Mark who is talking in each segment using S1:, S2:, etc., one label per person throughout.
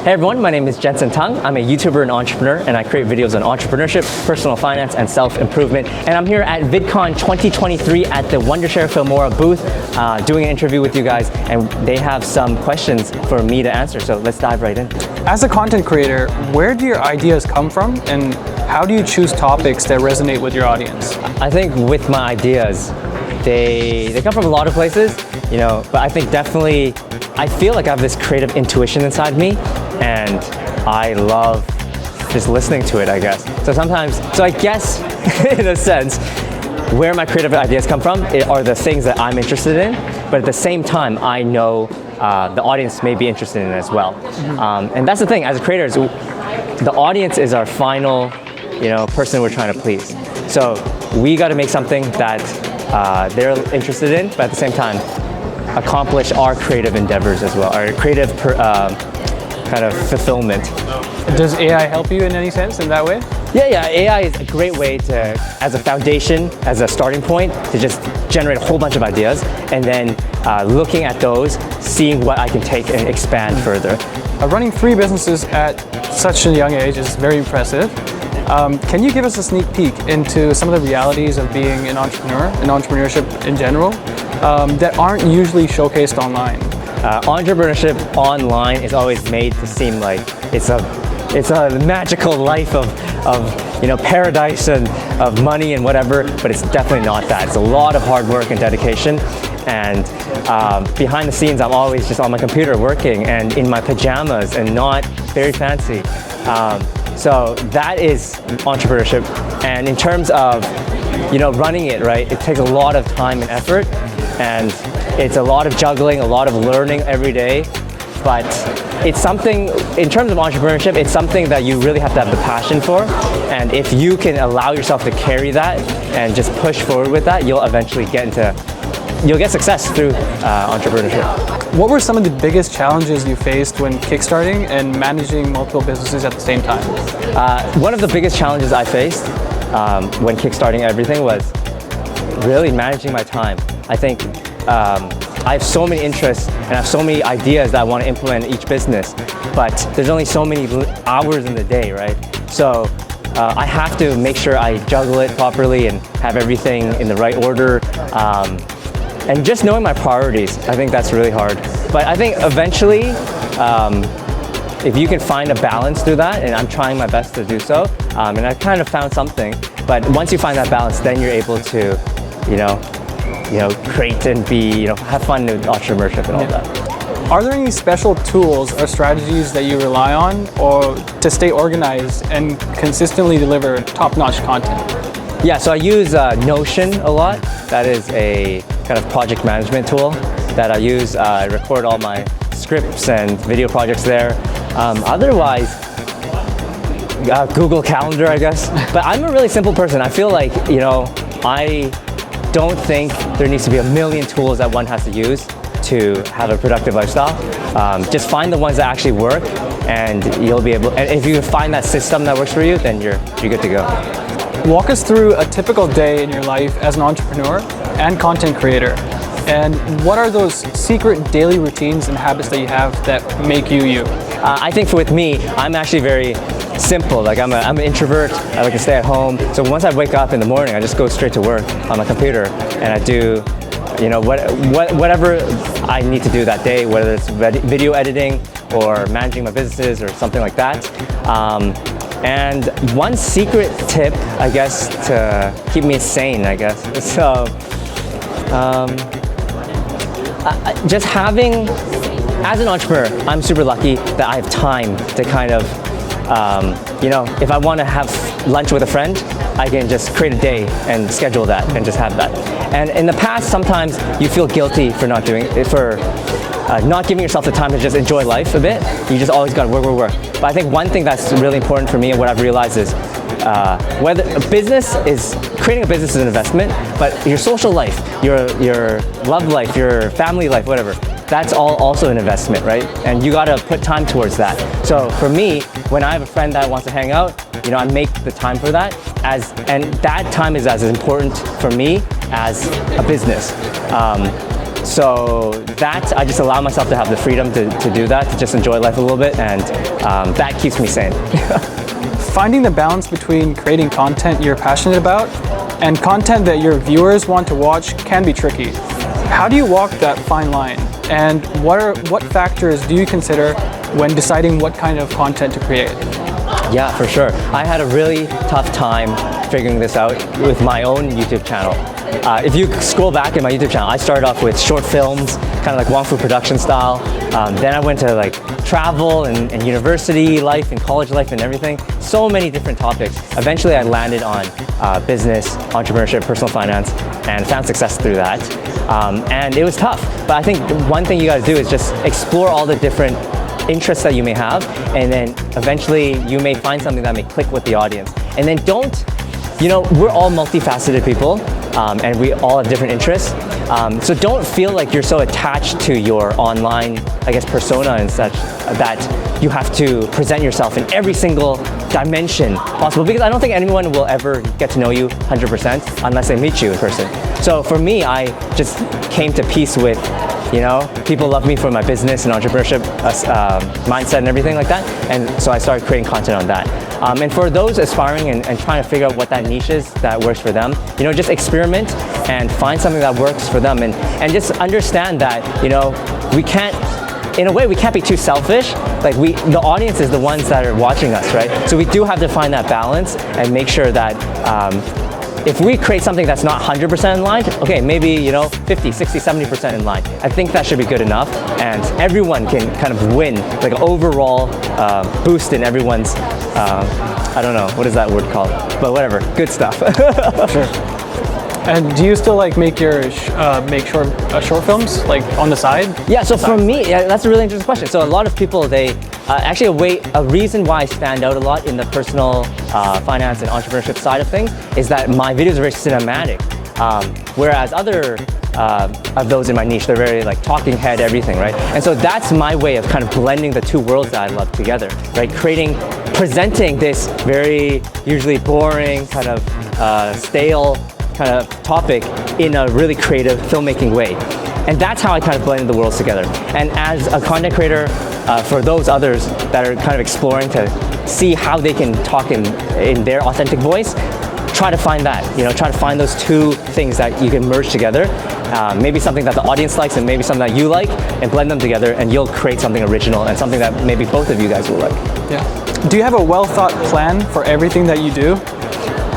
S1: Hey everyone, my name is Jensen Tung. I'm a YouTuber and entrepreneur, and I create videos on entrepreneurship, personal finance, and self-improvement. And I'm here at Vidcon 2023 at the Wondershare Filmora booth, doing an interview with you guys, and they have some questions for me to answer, so let's dive right in.
S2: As a content creator, where do your ideas come from, and how do you choose topics that resonate with your audience?
S1: I think with my ideas, they come from a lot of places, but I think definitely, I feel like I have this creative intuition inside me, and I love just listening to it, I guess. So I guess, in a sense, where my creative ideas come from are the things that I'm interested in, but at the same time, I know the audience may be interested in it as well. And that's the thing, as creators, the audience is our final, person we're trying to please. So we got to make something that they're interested in, but at the same time, accomplish our creative endeavors as well, our creative kind of fulfillment.
S2: Does AI help you in any sense in that way?
S1: Yeah, AI is a great way to, as a foundation, as a starting point, to just generate a whole bunch of ideas, and then looking at those, seeing what I can take and expand further.
S2: Running 3 businesses at such a young age is very impressive. Can you give us a sneak peek into some of the realities of being an entrepreneur and entrepreneurship in general that aren't usually showcased online?
S1: Entrepreneurship online is always made to seem like it's a magical life of paradise and of money and whatever, but it's definitely not that. It's a lot of hard work and dedication, and behind the scenes I'm always just on my computer working and in my pajamas and not very fancy. So that is entrepreneurship, and in terms of running it, right, it takes a lot of time and effort, and it's a lot of juggling, a lot of learning every day, but it's something, in terms of entrepreneurship, it's something that you really have to have the passion for, and if you can allow yourself to carry that and just push forward with that, you'll eventually you'll get success through entrepreneurship.
S2: What were some of the biggest challenges you faced when kickstarting and managing multiple businesses at the same time?
S1: One of the biggest challenges I faced when kickstarting everything was really managing my time. I think I have so many interests and I have so many ideas that I want to implement in each business, but there's only so many hours in the day, right? So I have to make sure I juggle it properly and have everything in the right order. And just knowing my priorities, I think that's really hard. But I think eventually, if you can find a balance through that, and I'm trying my best to do so, and I've kind of found something, but once you find that balance, then you're able to, create and have fun with entrepreneurship and all that.
S2: Are there any special tools or strategies that you rely on or to stay organized and consistently deliver top-notch content?
S1: Yeah, so I use Notion a lot. That is a kind of project management tool that I use. I record all my scripts and video projects there. Otherwise, Google Calendar, I guess. But I'm a really simple person. I feel like, I don't think there needs to be a million tools that one has to use to have a productive lifestyle. Just find the ones that actually work, and you'll be able, and if you find that system that works for you, then you're good to go.
S2: Walk us through a typical day in your life as an entrepreneur and content creator. And what are those secret daily routines and habits that you have that make you you?
S1: I think with me, I'm actually very simple. Like I'm an introvert. I like to stay at home. So once I wake up in the morning, I just go straight to work on my computer, and I do, whatever I need to do that day, whether it's video editing or managing my businesses or something like that. And one secret tip, I guess, to keep me sane, I guess. So, just having, as an entrepreneur, I'm super lucky that I have time to kind of, if I want to have lunch with a friend, I can just create a day and schedule that and just have that. And in the past, sometimes you feel guilty for not doing it, for not giving yourself the time to just enjoy life a bit. You just always got to work. But I think one thing that's really important for me and what I've realized is whether creating a business is an investment, but your social life, your love life, your family life, whatever, that's all also an investment, right? And you got to put time towards that. So for me, when I have a friend that wants to hang out, I make the time for that, and that time is as important for me as a business. So that, I just allow myself to have the freedom to do that, to just enjoy life a little bit, and that keeps me sane.
S2: Finding the balance between creating content you're passionate about and content that your viewers want to watch can be tricky. How do you walk that fine line? And what factors do you consider when deciding what kind of content to create?
S1: Yeah, for sure. I had a really tough time figuring this out with my own YouTube channel. If you scroll back in my YouTube channel, I started off with short films, kind of like Wong Fu production style. Then I went to like travel and university life and college life and everything. So many different topics. Eventually I landed on business, entrepreneurship, personal finance, and found success through that. And it was tough, but I think one thing you gotta do is just explore all the different interests that you may have, and then eventually you may find something that may click with the audience. And then we're all multifaceted people, and we all have different interests. So don't feel like you're so attached to your online, persona and such that you have to present yourself in every single dimension possible, because I don't think anyone will ever get to know you 100% unless they meet you in person. So for me, I just came to peace with, people love me for my business and entrepreneurship mindset and everything like that. And so I started creating content on that. And for those aspiring and trying to figure out what that niche is that works for them, just experiment and find something that works for them. And just understand that, we can't be too selfish. Like the audience is the ones that are watching us, right? So we do have to find that balance and make sure that if we create something that's not 100% in line, okay, maybe 50, 60, 70% in line. I think that should be good enough, and everyone can kind of win, like an overall boost in everyone's, I don't know, what is that word called? But whatever, good stuff.
S2: Sure. And do you still make your short films on the side?
S1: Yeah. So for me, that's a really interesting question. So a lot of people, they a reason why I stand out a lot in the personal finance and entrepreneurship side of things is that my videos are very cinematic, whereas other of those in my niche, they're very talking head everything, right? And so that's my way of kind of blending the two worlds that I love together, right? Presenting this very usually boring kind of stale kind of topic in a really creative filmmaking way. And that's how I kind of blended the worlds together. And as a content creator, for those others that are kind of exploring to see how they can talk in their authentic voice, try to find that, try to find those two things that you can merge together. Maybe something that the audience likes and maybe something that you like, and blend them together, and you'll create something original and something that maybe both of you guys will like.
S2: Yeah. Do you have a well-thought plan for everything that you do?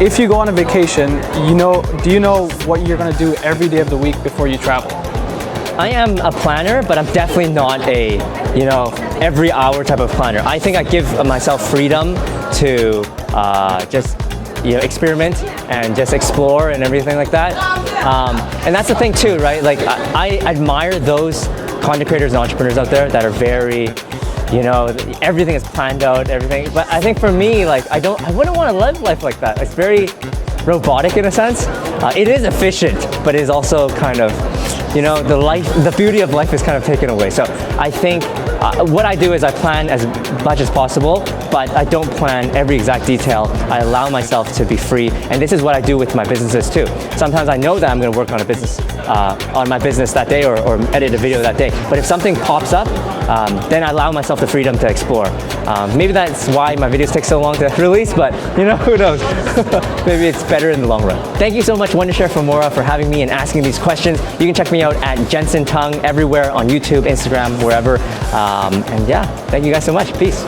S2: If you go on a vacation, do you know what you're going to do every day of the week before you travel?
S1: I am a planner, but I'm definitely not a, every hour type of planner. I think I give myself freedom to just, experiment and just explore and everything like that. And that's the thing too, right? I admire those content creators and entrepreneurs out there that are very, everything is planned out, everything. But I think for me, I wouldn't want to live life like that. It's very robotic in a sense. It is efficient, but it is also kind of, the beauty of life is kind of taken away. So I think what I do is I plan as much as possible, but I don't plan every exact detail. I allow myself to be free, and this is what I do with my businesses too. Sometimes I know that I'm going to work on on my business that day, or edit a video that day. But if something pops up, then I allow myself the freedom to explore. Maybe that's why my videos take so long to release, but who knows? Maybe it's better in the long run. Thank you so much, Wondershare Filmora, for having me and asking these questions. You can check me out at Jensen Tung everywhere on YouTube, Instagram, wherever. And yeah, thank you guys so much. Peace.